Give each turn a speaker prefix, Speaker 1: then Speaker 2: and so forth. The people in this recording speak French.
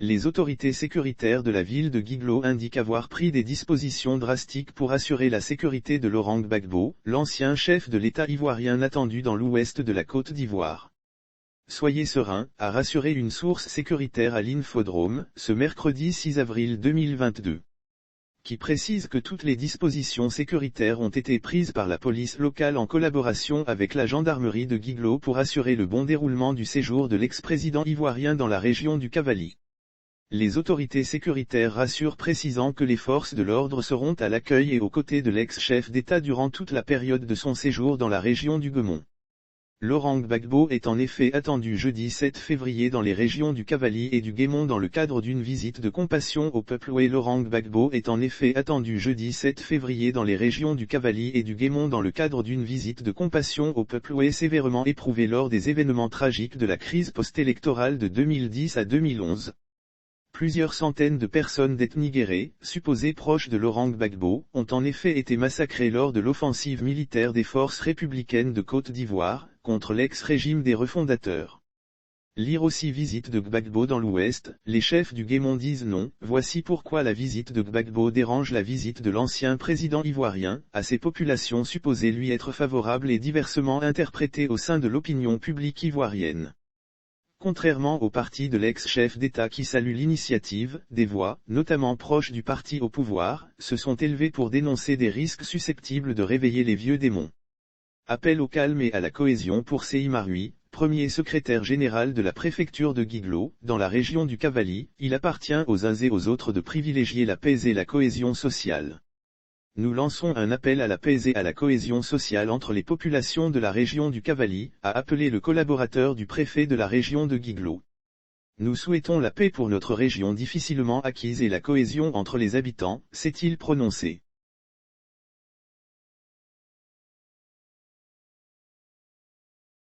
Speaker 1: Les autorités sécuritaires de la ville de Guiglo indiquent avoir pris des dispositions drastiques pour assurer la sécurité de Laurent Gbagbo, l'ancien chef de l'État ivoirien attendu dans l'ouest de la Côte d'Ivoire. Soyez serein, a rassuré une source sécuritaire à l'Infodrome, ce mercredi 6 avril 2022. Qui précise que toutes les dispositions sécuritaires ont été prises par la police locale en collaboration avec la gendarmerie de Guiglo pour assurer le bon déroulement du séjour de l'ex-président ivoirien dans la région du Cavally. Les autorités sécuritaires rassurent précisant que les forces de l'ordre seront à l'accueil et aux côtés de l'ex-chef d'État durant toute la période de son séjour dans la région du Guémon. Laurent Gbagbo est en effet attendu jeudi 7 février dans les régions du Cavally et du Guémon dans le cadre d'une visite de compassion au peuple. Laurent Gbagbo est en effet attendu jeudi 7 février dans les régions du Cavally et du Guémon dans le cadre d'une visite de compassion au peuple sévèrement éprouvé lors des événements tragiques de la crise post-électorale de 2010 à 2011. Plusieurs centaines de personnes d'ethnie guérée, supposées proches de Laurent Gbagbo, ont en effet été massacrées lors de l'offensive militaire des forces républicaines de Côte d'Ivoire, contre l'ex-régime des refondateurs. Lire aussi visite de Gbagbo dans l'Ouest, les chefs du Guémon disent non, voici pourquoi la visite de Gbagbo dérange la visite de l'ancien président ivoirien, à ces populations supposées lui être favorables et diversement interprétées au sein de l'opinion publique ivoirienne. Contrairement au parti de l'ex-chef d'État qui salue l'initiative, des voix, notamment proches du parti au pouvoir, se sont élevées pour dénoncer des risques susceptibles de réveiller les vieux démons. Appel au calme et à la cohésion pour Seyi Marui, premier secrétaire général de la préfecture de Guiglo, dans la région du Cavally, il appartient aux uns et aux autres de privilégier la paix et la cohésion sociale. Nous lançons un appel à la paix et à la cohésion sociale entre les populations de la région du Cavally, a appelé le collaborateur du préfet de la région de Guiglo. Nous souhaitons la paix pour notre région difficilement acquise et la cohésion entre les habitants, s'est-il prononcé.